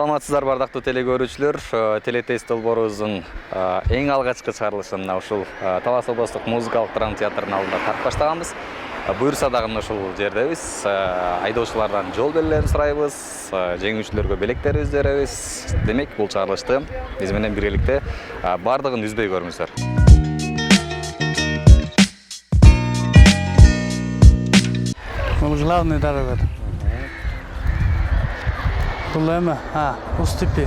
Саламатсыздар бардактуу телегөрүүчүлөр. Телетест долбоорубуздун эң алгачкы чыгарылышын ушул Талас облустук музыкалык драма театрынын алдында тартып баштаганбыз. Буюрса дагы ушул жердебиз. Айдоочулардан жол белгилерин сурайбыз, жеңүүчүлөргө белектерибизди беребиз. Демек, бул чыгарылышты биз менен биргеликте бардыгын үзбөй көрүңүздөр. Бул главный дорога. Бул эме, уступи.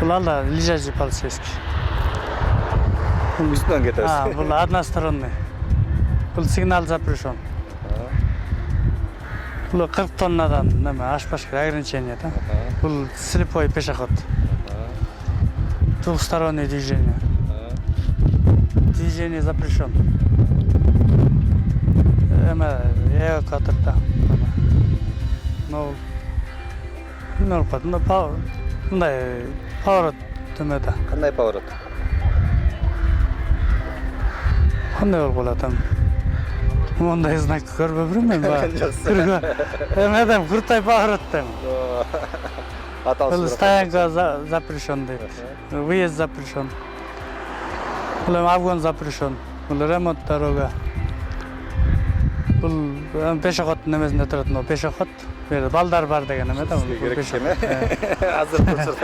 Бул алда лежачий полицейский. Үстүнөн кетебиз. Бул односторонний. Бул сигнал запрещен. Бул 40 тоннадан неме ашпаш ограничение, да? Бул слепой пешеход. Двухстороннее движение. Движение запрещен. Эвакуатор, да. Мындай поворот темеда. Кандай поворот? Кандай болуп калат эми? Мондай знак көрбөп жүрмүн ба? Эмеден крутой поворот дейм. Бул стоянка запрещен дейт. Выезд запрещен. Бул обгон запрещен. Бул ремонт дорога. Бул пешеход немесинде турат, но пешеход. Балдар бар деген эме да. Азыр турчу.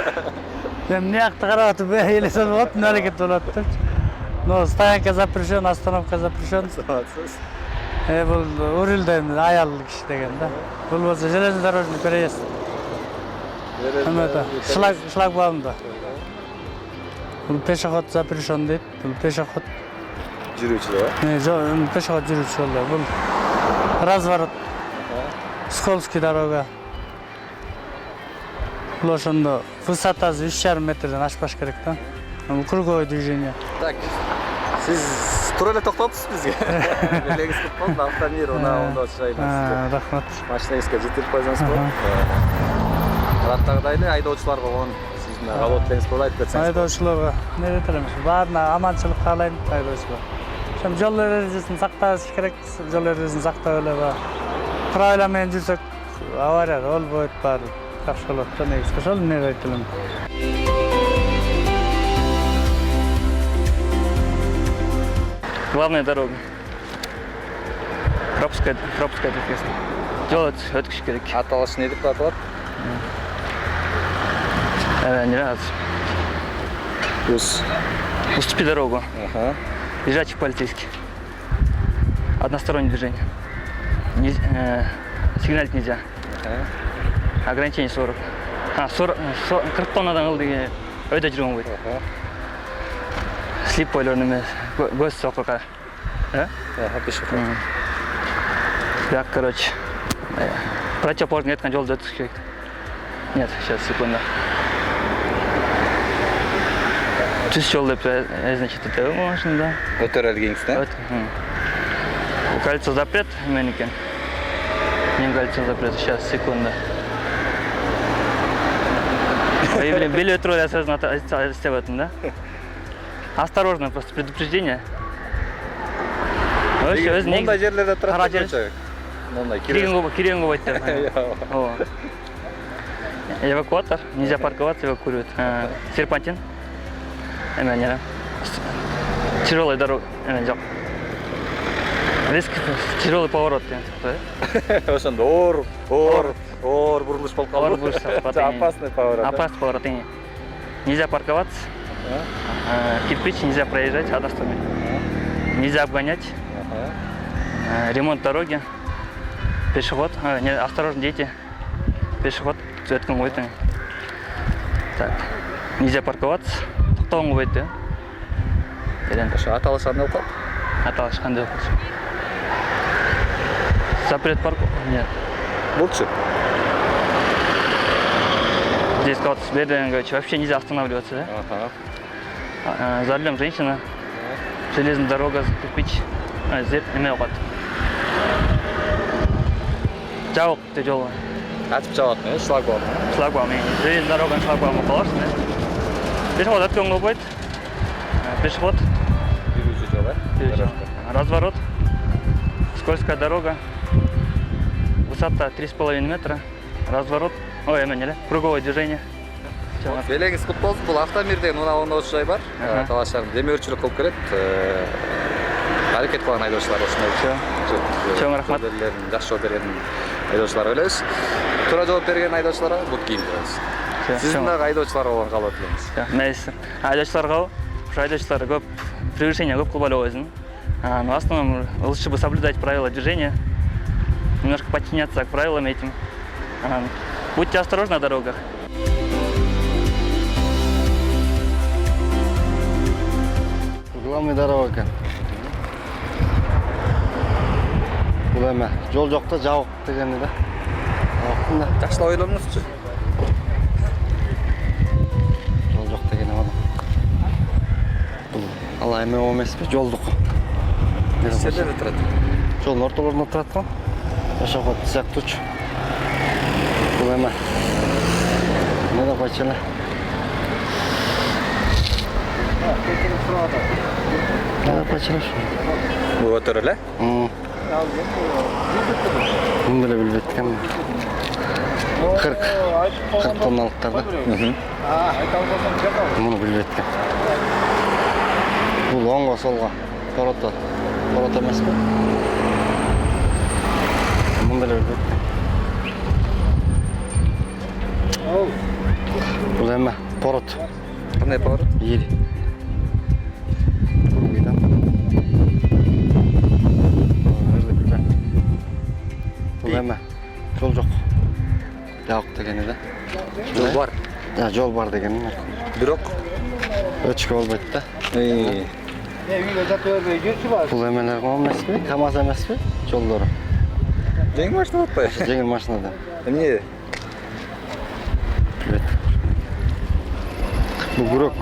Эми мыякты карап атып, элесе болот, аракет болот деп. Но стоянка запрещен, остановка запрещен. Бул урулден аял киши деген да. Бул болсо железнодорожный переезд. Эмеде шлагбаумда. Бул пешеход запрещен дейт. Бул пешеход жүрүүчүлөр. Жок, пешеход жүрүүчүлөр. Бул разворот. Скользкий дорога. Бул ошондо высотасы 3,5 метрден ашпаш керек да. Круговое движение. Так. Сиз тура эле токтоптуз бизге. Белегиз кылып, автомир оңдоо чыгайлы. Рахмат. Машинаңызга жетирип койсоңузбу? Араттагыдай эле айдоочуларга болгон сиздин кабыл этилериңиз бар айтып кетсеңиз. Айдоочуларга эмне детеремиз? Баарына аманчылык каалайм айдоочулар. Ошом жол эрежесин сакташ керек, жол эрежесин сактап эле правила менен жүрсөк авария болбойт, баары жакшы болот да негизи. Ошол эмне айтып элем. Главная дорога. Пропускать ответственно. Жол өткүш керек. Аталышы не деп аталат? Не нравится. Уступи дорогу. Лежачий полицейский. Одностороннее движение. Сигналить нельзя. Ограничение 40. 40 тоннадан ыл деген өйдө жүргөн койт. Слепойлорун көз сокука. Пешеход. Так, короче. Противоположный айткан жолду өткүш керек. Нет, сейчас, секунду. Түз жол деп, значит, это машина, да? Өтөрөлгеңиз, да? Кольцо запрет, менекен. Мен кольцо запрет, сейчас, секунду. Бели трое сразу істеп өттім, да? Осторожно, просто предупреждение. Мондай жерлерде турат жүрчү. Мондай кирен көбөйт деп. Эвакуатор, нельзя парковаться, эвакуируют. Серпантин. Эме тяжелая дорога, жок. Риск, тяжелый поворот. Ошондо оор бурулуш болуп калды. Опасный поворот. Опасный поворот. Нельзя парковаться. Кирпич нельзя проезжать, односторонний. Нельзя обгонять. Ремонт дороги. Пешеход. Осторожно, дети. Пешеход. Цветком выйти. Так. Нельзя парковаться. Токтогонго бойт, да? Ошо аталыш кандай болуп калат? Аталыш кандай болуп калат? Запрет парковки? Нет. Болчу. Здесь кого-то вообще нельзя останавливаться, да? За рулем женщина. Железная дорога, кирпич. Эме окат. Жабык деп жол. Ачып жабат, шлагбаум. Шлагбаум. Железная дорога шлагбаумга каласың, да? Пешеход өткөн болбойт. Пешеход. Жүрүүчү жол, Разворот. Скользкая дорога. Высота 3,5 метра. Разворот. Ой, эмен эле. Круговое движение. Белеңиз кут болсун. Бул автомирден унаабыз жай бар. Талаш шаарында демөөрчүлүк кылып келет. Аракет кылган айдоочулар ушундай. Чоң рахмат. Жакшы жооп берген айдоочуларга билебиз. Туура жооп берген айдоочуларга бут кийимдиребиз. Сиздин дагы айдоочулар болгон каалап атпаймыз. Мейси. Айдоочуларга ушу айдоочулар көп превышение көп кылбай өзүн. Но в основном лучше бы соблюдать правила движения, немножко подчиняться к правилам этим. Будьте осторожны на дорогах. Главный дорога экен. Бул эме жол жокто жабык дегени да. Жабыктын да. Жакшылап ойлонуңузчу. Жол жок дегени аны. Бул ала эме эмеспи, жолдук. Жерде турат. Жолдун ортолорунда турат го. Жашоохот сыяктуучу. Бул эме. Мына бачеле. Бачеле. Бул өтөр эле? Мында эле билбейт экен. 40 тонналыктар да. Муну билбейт экен. Бул оңго солго порото. Порото эмеспи? Мында эле билбейт. Бул эме? Порот. Кандай поворот? Ири. Бул эме? Жол жок. Жабык дегени да. Жол бар. Жол бар дегени. Бирок Өчкө болбойт да. Бул эмелер эмеспи? КамАЗ эмеспи? Жолдору. жеңил машина атпайбы? Жеңил машина да. Эмне? Бул күрөк.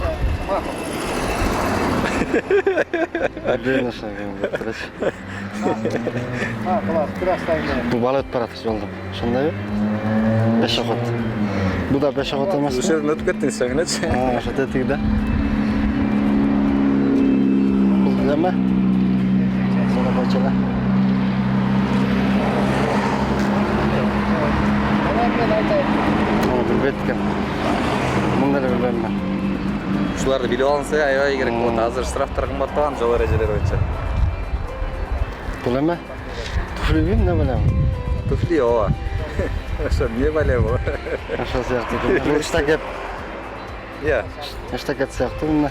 Отдельно шагым турачы. Бул бала өтүп барат жолдон. Ошондойбу? Пешоход. Бул да пешоход эмеспи? Ошол жерден өтүп кеттиңиз сеңелечи. Ошо тетиги да. Бул эме? Сага бачала. Билбейт экен. Мында эле билбейм мен. Ушуларды билип алынса аябай керек болот. Азыр штрафтар кымбаттаган жол эрежелери боюнча. Бул эме? Туфлиби эмне билем? Туфли ооба. Ошо эмне бале бул? Ошо сыяктуу. Бул штакет. Иә. Штакет сыяктуу эмне?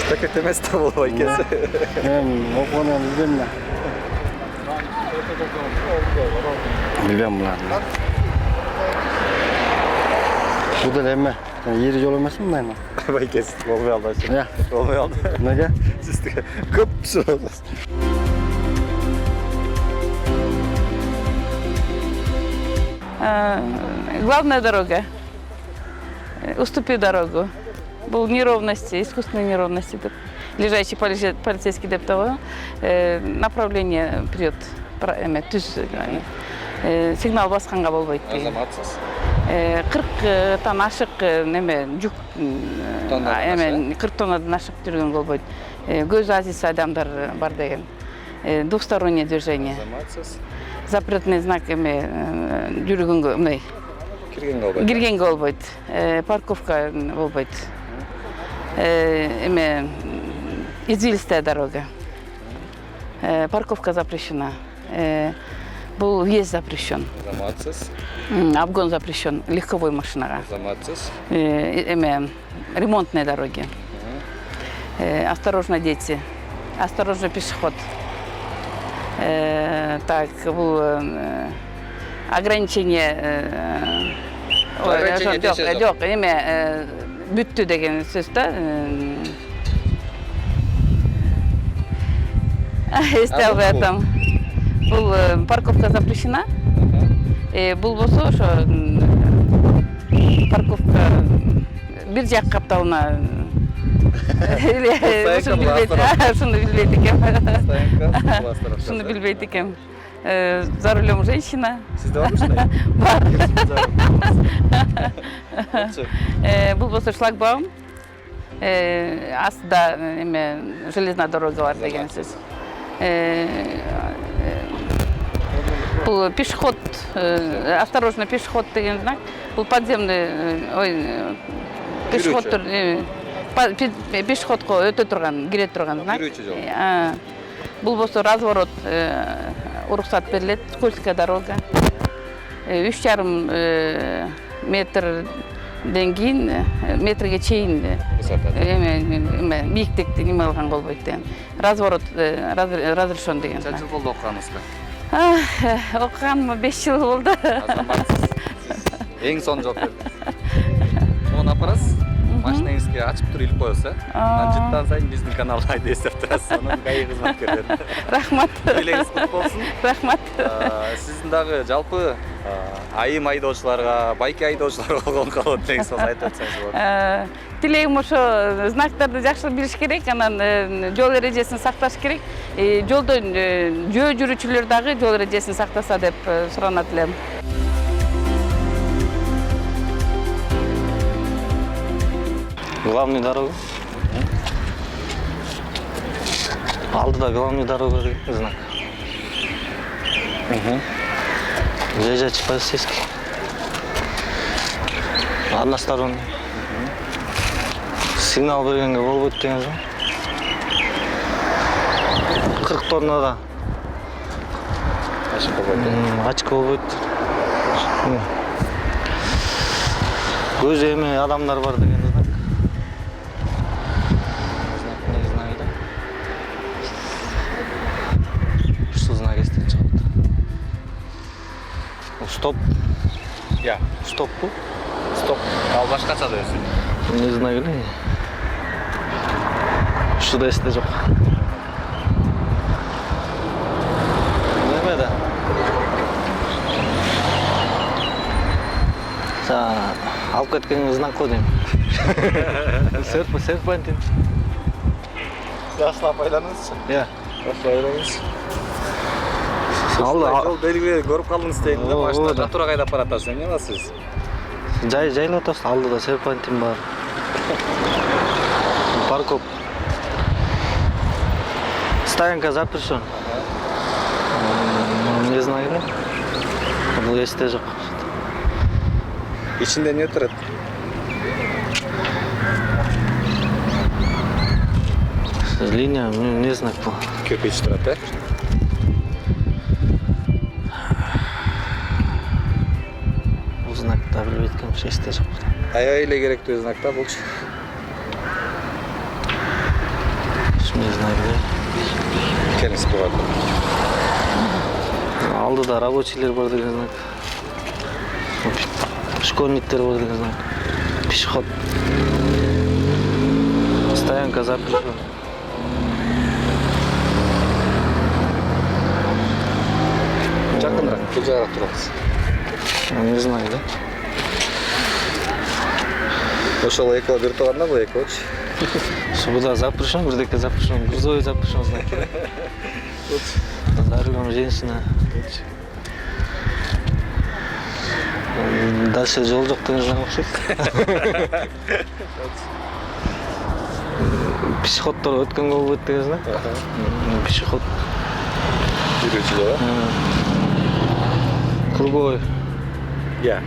Штакет эмес да бул байкеси. Мен окуган билбейм да. Билбейм буларды. Бул деле эме? Ири жол эмесби мындайна? Байкеси болбой алды ошо. Иә. Болбой алды. Неге? Сиз көп сурасыз. Главная дорога. Уступи дорогу. Был неровности, искусственные неровности. Лежачий полицейский дептовый. Направление вперед. Сигнал басқанға болбойт. Азаматсыз. 40 ашық неме жүк 40 тоннадан ашық жүрген болбойт. Көз азиз адамдар бар деген. Двустороннее движение. Азаматсыз. Запретный знак жүргөнгө мындай киргенге болбойт. Парковка болбойт. Извилистая дорога. Парковка запрещена. Был въезд запрещен. Азаматсыз. Обгон запрещен. Легковой машинага. Азаматсыз. Ремонтные дороги. Осторожно, дети. Осторожно, пешеход. Так, был ограничение. Жок, эме бүттү деген сөз да. Если об этом. Был парковка запрещена. Был болсо ошо парковка бир жак капталына Шуну билбейт экем. Шуну билбейт экем. За рулем женщина. Сизде барбы ушундай? Бар. Бул болсо шлагбаум. Астыда железная дорога бар деген сөз. Бұл пешеход, осторожно, пешеход деген знак. Бұл подземный, пешеходтар, пешеходқа өте тұрған, кіре тұрған знак. Жүрүүчү жол. Бұл болса разворот, уруксат беріледі, скользкая дорога. 3,5 метрден кейін, метрге чейін биіктікті неме алған болбайды деген. Разворот разрешен деген. Қанша жыл болды оқығаныңызға? Оқығаныма 5 жыл болды. Азаматсыз. Ең соңғы жауап бердіңіз. Оны апарасыз, машинаңызға ашып тұр иліп қойылса, жыттан сайын біздің каналға айды естіп тұрасыз, оның қайы қызметкерлері. Рахмат. Үйлеңіз құт болсын. Рахмат. Сіздің дағы жалпы айым айдаушыларға, байке айдаушыларға қолын қалады дегенсіз айтып өтсеңіз болады. Тілегім ошо знактарды жақсы біліш керек, анан жол ережесін сақташ керек. Жолда жөө жүрүүчүлөр дагы жол ережесін сақтаса деп суранат элем. Главный дорога. Алдыда главный дорога деген знак. Заезжайте по-сельски. Односторонний. Сигнал бергенге болбойт деген жол. 40 тоннада. Ачык болбойт. Көзү эме адамдар бар деген знак. Не знаю, да? Что знак естен чыгат? Стоп. Я. Стоп бу? Стоп. Ал башкача да өзү. Не знаю, да? Что да эсте жок. Неме да? Алып кеткен знак го дейм. Серпантин. Жакшылап айланыңызчы. Я. Жакшы айланыңыз. Жол белгилери көрүп калдыңыз дейм да, машина жатура кайда апаратасыз, эмне кыласыз? Жайлап атасыз, алдыда серпантин бар. Паркоп. Стоянка запрещен. Не знаю, да? Бул эсте жок. Ичинде эмне турат? Линия, не знак бул. Кирпич турат, э? Бул знакта билбейт экенмин, эсте жок. Аябай эле керектүү знак да булчу. Не знаю, да? Келиңиз буга. Алдыда рабочийлер бар деген знак. Школьниктер бар деген знак. Пешеход. Стоянка запрещена. Жакыныраак, бул жагыраак турабыз. Не знаю, да? Ошол экөө бир турганда бул экөөчү. Суббота запрещен, бирдеке запрещен, грузовой запрещен знак. За рулем женщина. Дальше жол жок деген знак окшойт. Пешеходдор өткөнгө болбойт деген знак. Пешеход. Жүрүүчү жол, э? Круговой. Я.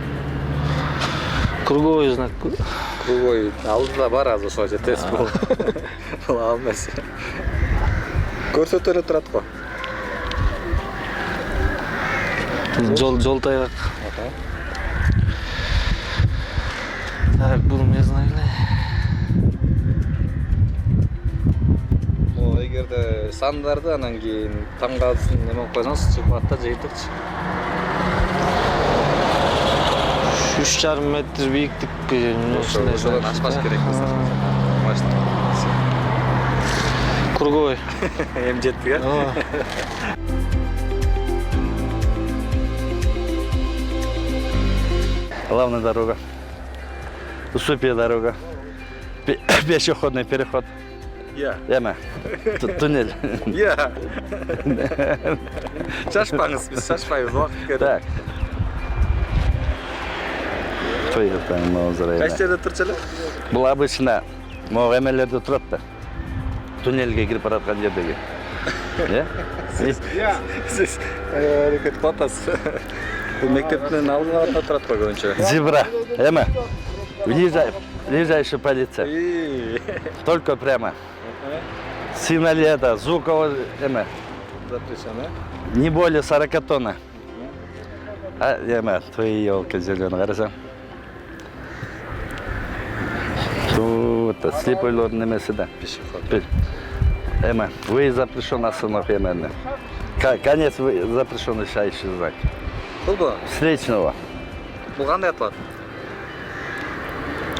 Круговой знак. Круговой алдыда бар азыр ошо жетесиз бул. Бул ал эмес. Көрсөтө эле турат го. Жол тайгак. Так, бул не знаю. Эгерде сандарды анан кийин таңгасын неме кылып койсоңуз, чыпатта жыйынтыкчы. 3,5 метр бийиктикпи. Ошодон ашпаш керек болса. Машина. Круговой. Эми жеттик, э? Главная дорога, уступия дорога, пешеходный переход. Я. Эме, туннель. Я. Шашпаңыз, биз шашпайбыз, убакыт керек. Так. Поехали, мы Кайсы жерде турчу эле? Бұл обычно, могу эмелерде турат да. туннельге кирип бараткан жердеги. Сиз аракет кылып атасыз. Бул мектептин алдында турат го көбүнчө. Зебра. Эме. Ближайшая полиция. Только прямо. Синоледа, Зукова, эме. Запрещено. Не более 40 тонн. А, эме, твои елки зеленые, қарасаң. Тут слепойлор немесе да. Пешеход. Эме, выезд запрещен остановка именно. Конец запрещен шающий знак. Булбу? Встречного. Бул кандай аталат?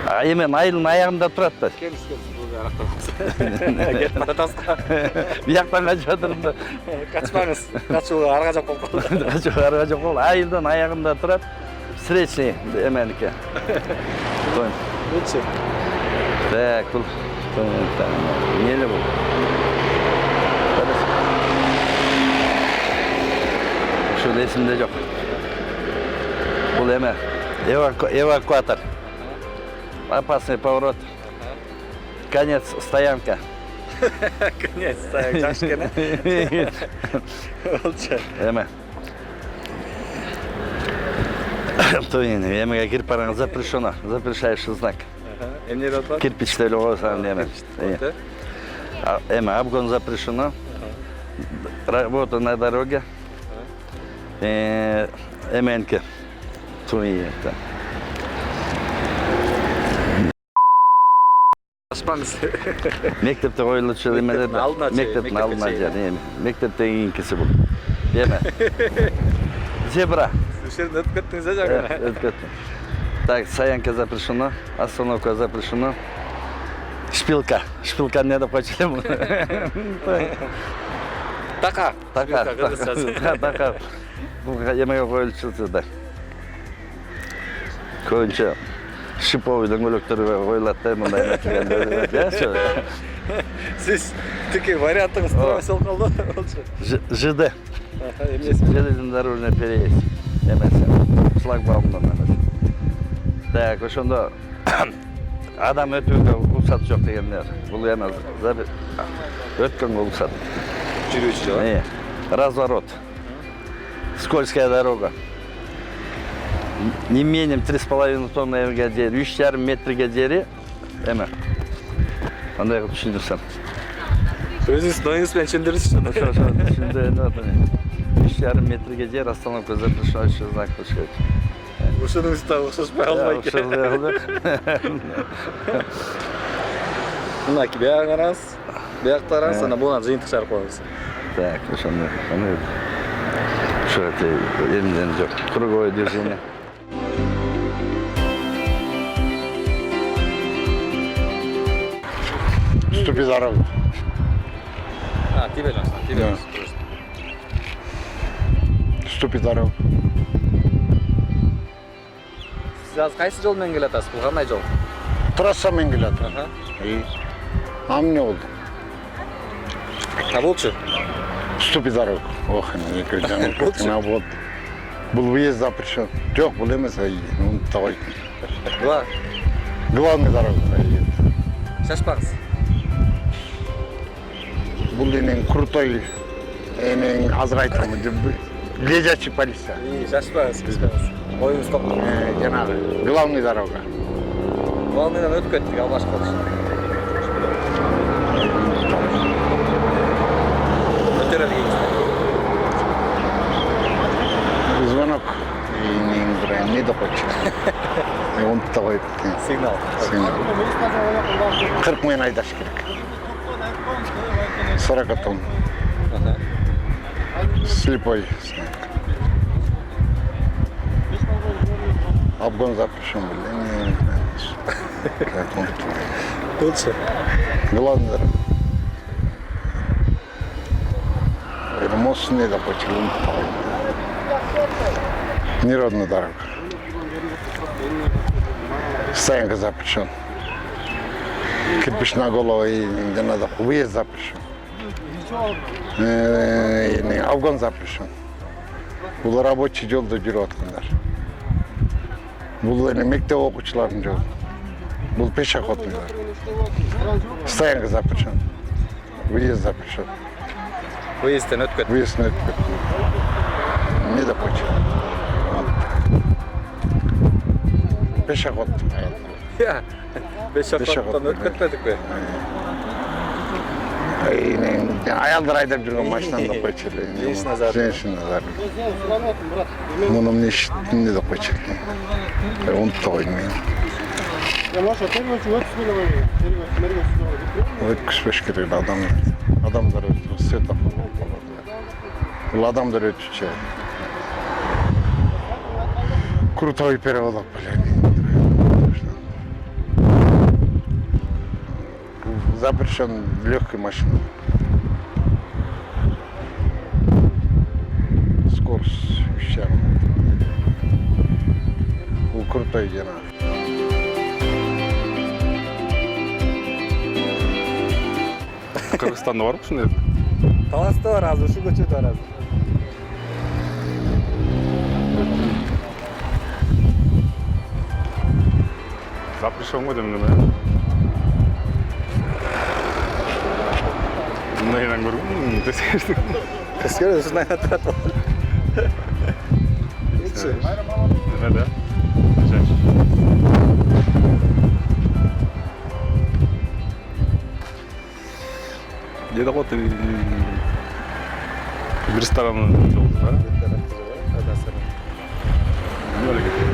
А именно айылдын аяғында тұрады да. Келиңиз, бул арактабыз. Кетип баратасызга. Бияқтан қачып жатырмын да. Качпаңыз. Качууга арга жок болуп калды. Қачуға арға жоқ болды. Айылдың аяғында тұрады. Встречный еменікі. Лучше. Так, бұл. Нелі бұл? Şu resimde yok. Бұл еме. Эвакуатор. Опасный поворот. Конец стоянка. Конец стоянка. Жакшы экен, Лучше. Эме. Емеге кирип бараңыз запрещено. Запрещающий знак. Эмне деп атат? Кирпичте эле койсоң эме. Эме обгон запрещено. Работа на дороге. Эменке. Туиета. Качпаңыз. Мектепте коюлчу эмелер. Мектептин алдына чейин. Мектептин алдына чейин. Мектептен кийинкиси бул. Эме. Зебра. Ушерден өтүп кеттиңиз жагы. Так, стоянка запрещена, остановка запрещена. Шпилка. Шпилка не допочтем. Така. Така. Така. Емеге коюлчу да. Көбүнчө шиповый дөңгөлөктөр коюлат да мындай нерселерде. Сиз тике вариантыңыз туура болуп калды. Лучше. ЖД. Эмнеси? Железнодорожный переезд. Эмесе. Шлагбаумдан эмес. Так, ошондо адам өтүүгө уруксат жок дегендер. Бул эме өткөнгө уруксат. Жүрүүчү. Разворот. Скользкая дорога. Не менее 3,5 тонны 3,5 метрге жери эме. Кандай кылып түшүндүрсөм. Өзүңүз доюңуз менен түшүндүрүңүзчү. Ошо түшүндүрүп атам. 3,5 метрге жер остановка запрещающий знак коюш. Ушунуңуз да окшошпой калбайт экен. Мынакей бияка караңыз. Бияк караңыз, анан буга жыйынтык чыгарып коебуз. Так, ошондой. Ошо элимден жок. Круговое движение. Ступи дорогу. Тебе жакшы, тебе жакшы. Ступи дорогу. Сиз азыр кайсы жол менен келатасыз? Бул кандай жол? Трасса менен келет. Аха. А эмне болду? Болчу. Ступи дорогу. Ох, эки жана вот. Бул въезд запрещен. Жок, бул эмес, унутпай. Главный дорога. Шашпаңыз. Бул энен крутой, энен азыр айтам, лежачий полиция. Шашпаңыз, шашпаңыз. Оюңуз токтоп. Жанагы, главный дорога. Главныйдан өтүп кеттик, албаш болчу. Звонок. Не допочек. Он такой Сигнал. 40 мыңын айдаш керек. 40 тонн. Слепой. Обгон запрещен, блин. Как он? Лучше. Главный дорога. Мост не допочек. Неродная дорога. Стоянка запрещен. Кирпичная голова и где надо. Выезд запрещен. Обгон запрещен. Бұл рабочий жолда жүріп аткандар. Бұл мектеп окуучулардын жолу. Бұл пешеходный. Стоянка запрещен. Выезд запрещен. Выездден өтіп кетті. Выезд өтіп кетті. Не деп қойшы. Пешеход. Иә, пешеходтан өтіп кетпедік пе? Аялдар айдап жүрген машинаны деп қойшы. Женщина за рулем. Женщина за рулем. Мұны мне не деп қойшы. Ұмытты ғой мен. Өткізбеш керек адамдар өтіп, светофор болып қалады. Бұл адамдар өтіп крутой переулок, блядь. Запрещен легкой машина. Скорость ущербна. Бұл крутой дена. Қырғызстанда бар ма шындай? Таласта бар азыр, шу көчөдө бар азыр. Запрещен ғой деймін неме? Мынайынан көргім, тескерістік. Тескерді, шынайна тұрады бар. Неме да? Женщина. Деда ғой бір ресторанның жолы бар. Не олай кетті?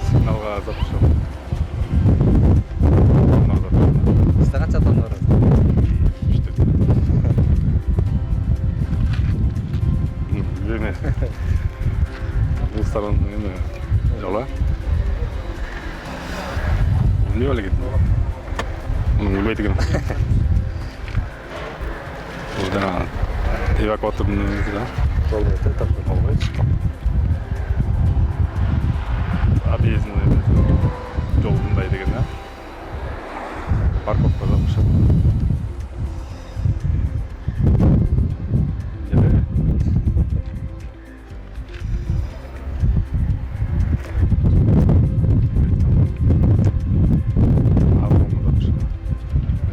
Сигналға запрещен. Сізде қанша адам бар? Білме. Ресторанның енді жолы. Не олай кетті? Оның білмейді екен. Бұл жаңа эвакуатордың несі да? Объездный жолындай деген да? Парковка запрещен.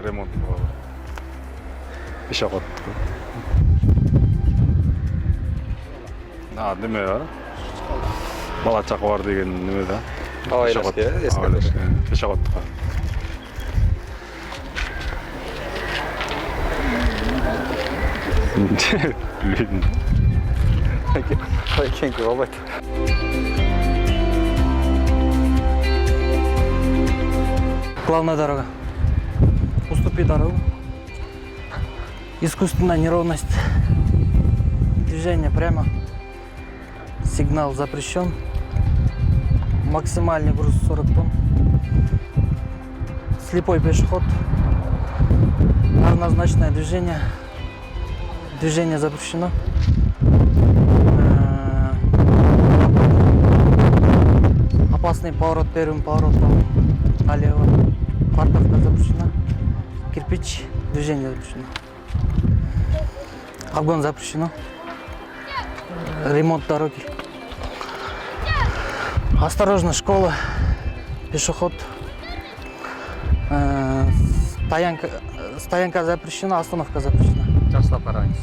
Ремонт болады. Пешеход. Неме бар? Бала чақа бар деген неме да? Авайлашке, ескертілді. Пешеходқа. Білмеймін. Қалай кеңкі болмайды. Главная дорога. Уступи дорогу. Искусственная неровность. Движение прямо. Сигнал запрещен. Максимальный груз 40 тонн. Слепой пешеход. Равнозначное движение. Движение запрещено. Опасный поворот первым поворотом налево. Парковка запрещена. Кирпич. Движение запрещено. Обгон запрещено. Ремонт дороги. Осторожно, школа, пешеход. Стоянка запрещена, остановка запрещена. Жақсылап қараңыз.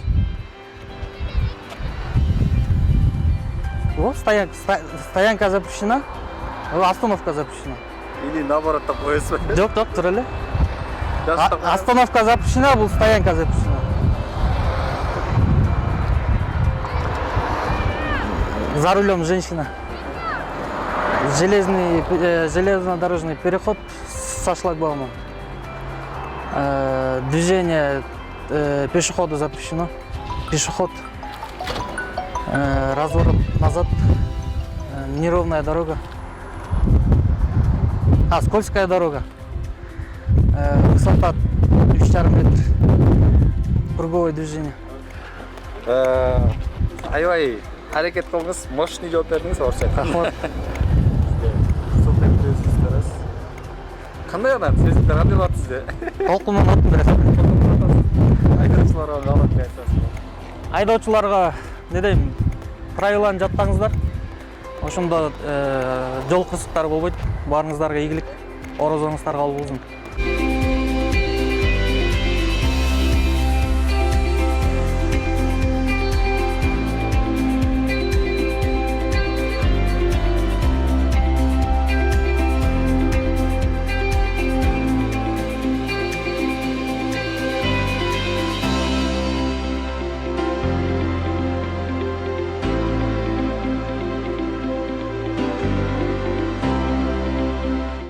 Вот стоянка запрещена, остановка запрещена. Или наоборот та қойыз ба? Жоқ, тұр әлі. Остановка запрещена, бұл стоянка запрещена. За рулем женщина. Железнодорожный переход со шлагбаумом. Движение пешехода запрещено. Пешеход. Разворот назад. Неровная дорога. Скользкая дорога. Высота 3,5 метра. Круговое движение. Айбай, әрекет қылыңыз, мощный жауап бердіңіз, орысша. Рахмат. Қандай анар? Сезімдер қандай бар сізде? Толқынмен атын бересіз. Айдаушыларға қалап айтасыз. Айдаушыларға не деймін, правиланы жаттаңыздар. Ошондо жол кырсыктары болбойт. Барыңыздарға ийгилик, орозоңуздар кабыл болсун.